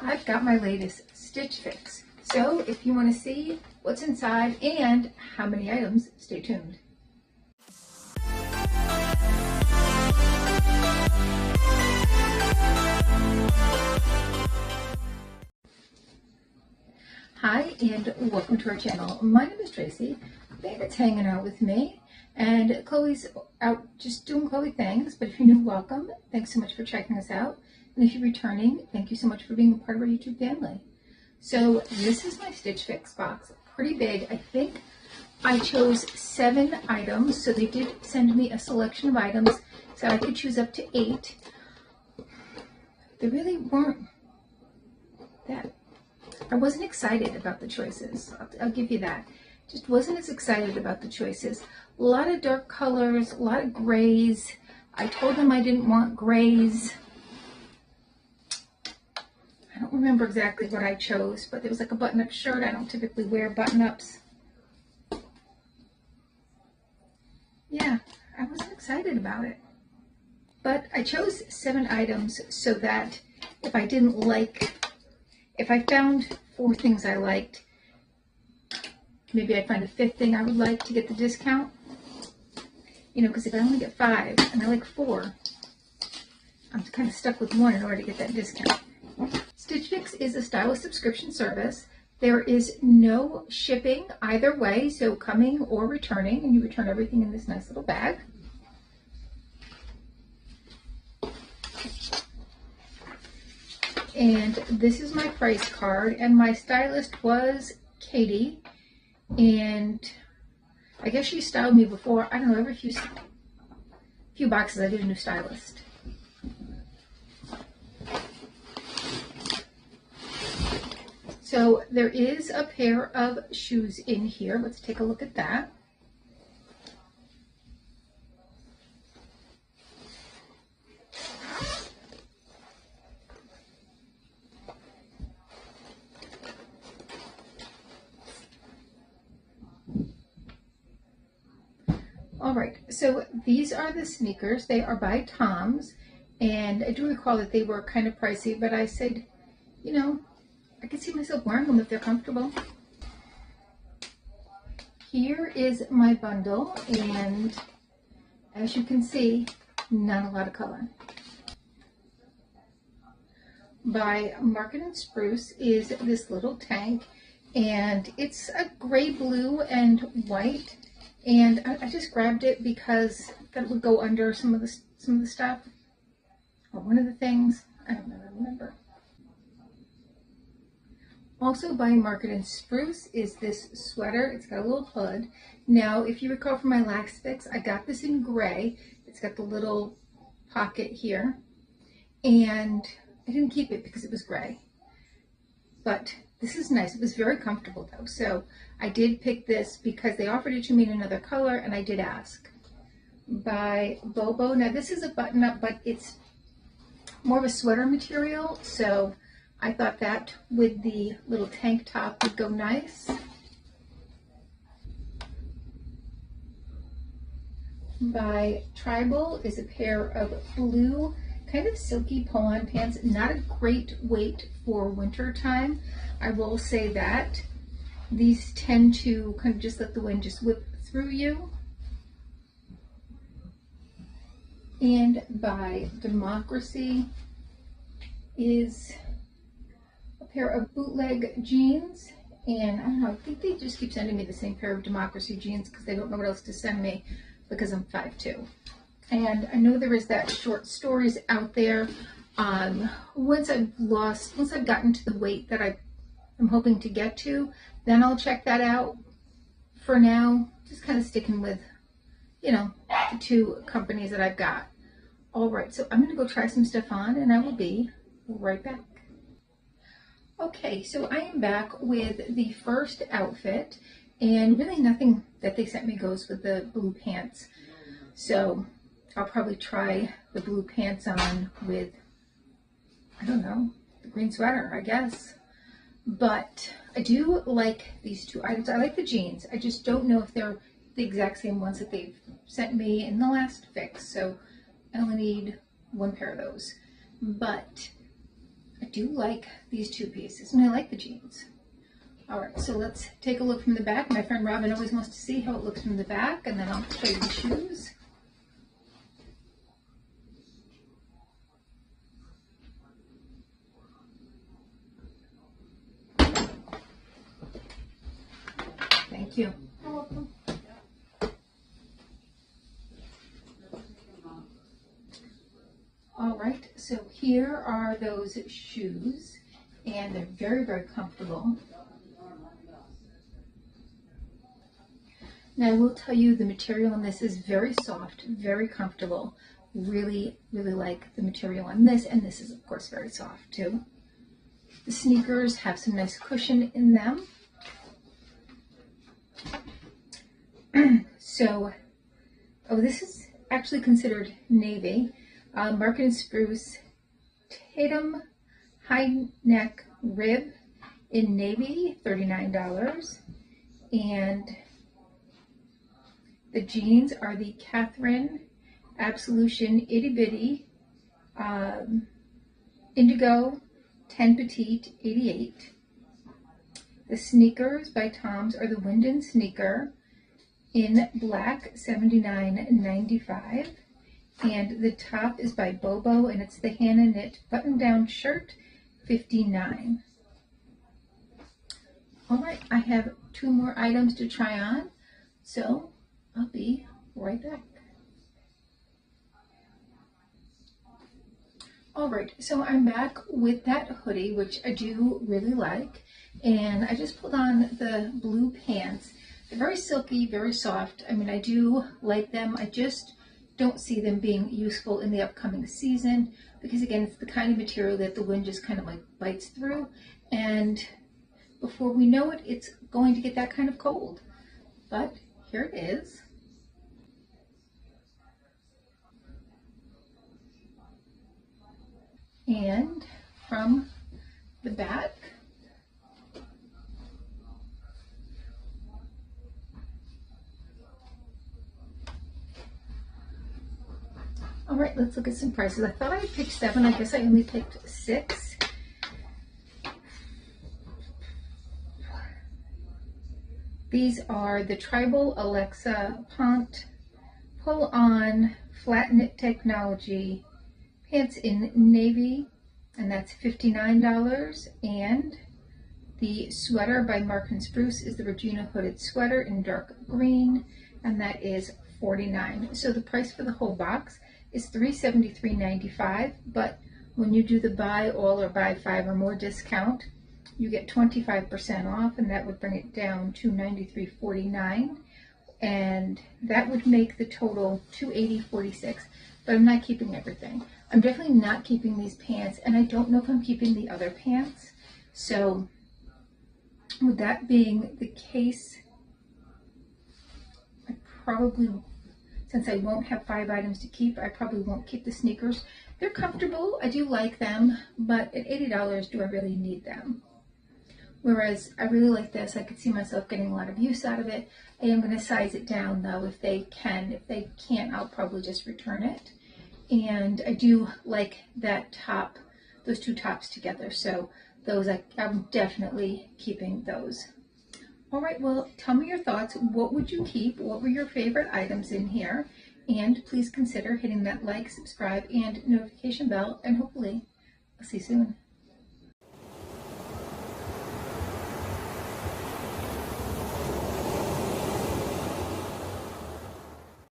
I've got my latest Stitch Fix. So if you want to see what's inside and how many items, stay tuned. Hi and welcome to our channel. My name is Tracey. Bandit's hanging out with me and Chloe's out just doing Chloe things, but if you're new, welcome. Thanks so much for checking us out. And if you're returning, thank you so much for being a part of our YouTube family. So this is my Stitch Fix box. Pretty big. I think I chose 7 items, so they did send me a selection of items so I could choose up to 8. They really weren't that, I wasn't excited about the choices. I'll give you that. Just wasn't as excited about the choices. A lot of dark colors, a lot of grays. I told them I didn't want grays. I don't remember exactly what I chose, but there was like a button-up shirt. I don't typically wear button-ups. Yeah, I wasn't excited about it. But I chose 7 items so that if I didn't like, if I found 4 things I liked, maybe I'd find a 5th thing I would like to get the discount. You know, because if I only get 5 and I like 4, I'm kind of stuck with 1 in order to get that discount. Stitch Fix is a stylist subscription service. There is no shipping either way, so coming or returning, and you return everything in this nice little bag. And this is my price card, and my stylist was Katie, and I guess she styled me before. I don't know, every few boxes I did a new stylist. So there is a pair of shoes in here. Let's take a look at that. All right, so these are the sneakers. They are by Tom's, and I do recall that they were kind of pricey, but I said, you know, I can see myself wearing them if they're comfortable. Here is my bundle, and as you can see, not a lot of color. By Market and Spruce is this little tank, and it's a gray, blue, and white. And I just grabbed it because that would go under some of the stuff, or one of the things. I don't remember. Also by Market and Spruce is this sweater. It's got a little hood. Now, if you recall from my last fix, I got this in gray. It's got the little pocket here. And I didn't keep it because it was gray. But this is nice. It was very comfortable though. So I did pick this because they offered it to me in another color, and I did ask. By Bobo. Now this is a button up, but it's more of a sweater material. So I thought that with the little tank top would go nice. By Tribal is a pair of blue, kind of silky pull-on pants. Not a great weight for winter time, I will say that. These tend to kind of just let the wind just whip through you. And by Democracy is a pair of bootleg jeans, and I don't know, I think they just keep sending me the same pair of Democracy jeans because they don't know what else to send me because I'm 5'2". And I know there is that short stories out there. Once I've gotten to the weight that I'm hoping to get to, then I'll check that out. For now, just kind of sticking with, you know, the 2 companies that I've got. All right, so I'm gonna go try some stuff on, and I will be right back. Okay, so I am back with the first outfit, and really nothing that they sent me goes with the blue pants. So I'll probably try the blue pants on with, I don't know, the green sweater, I guess. But I do like these 2 items. I like the jeans. I just don't know if they're the exact same ones that they've sent me in the last fix. So I only need 1 pair of those. But I do like these two pieces, and I like the jeans. All right, so let's take a look from the back. My friend Robin always wants to see how it looks from the back, and then I'll show you the shoes. Thank you. You're welcome. All right, so here are those shoes, and they're very, very comfortable. Now I will tell you the material on this is very soft, very comfortable. Really, really like the material on this, and this is of course very soft too. The sneakers have some nice cushion in them. So, this is actually considered navy. Market & Spruce Tatum high neck rib in navy, $39. And the jeans are the Catherine Absolution Itty Bitty Indigo 10 Petite, $88. The sneakers by Tom's are the Winden sneaker in black, $79.95. And the top is by Bobo, and it's the Hannah Knit button-down shirt, $59. All right, I have 2 more items to try on, so I'll be right back. All right, so I'm back with that hoodie, which I do really like, and I just pulled on the blue pants. They're very silky, very soft. I mean, I do like them. I just don't see them being useful in the upcoming season because, again, it's the kind of material that the wind just kind of like bites through, and before we know it, it's going to get that kind of cold. But here it is. And from the back, all right, let's look at some prices. I thought I had picked 7. I guess I only picked 6. These are the Tribal Alexa Pont pull-on flat knit technology pants in navy, and that's $59. And the sweater by Mark & Spruce is the Regina hooded sweater in dark green, and that is $49. So the price for the whole box is $373.95, but when you do the buy all or buy 5 or more discount, you get 25% off, and that would bring it down to $93.49, and that would make the total $280.46. But I'm not keeping everything. I'm definitely not keeping these pants, and I don't know if I'm keeping the other pants. So with that being the case, I probably, since I won't have 5 items to keep, I probably won't keep the sneakers. They're comfortable, I do like them, but at $80, do I really need them? Whereas I really like this, I could see myself getting a lot of use out of it. I am going to size it down though if they can. If they can't, I'll probably just return it. And I do like that top, those 2 tops together. So those, I'm definitely keeping those. All right, well, tell me your thoughts. What would you keep? What were your favorite items in here? And please consider hitting that like, subscribe, and notification bell. And hopefully I'll see you soon.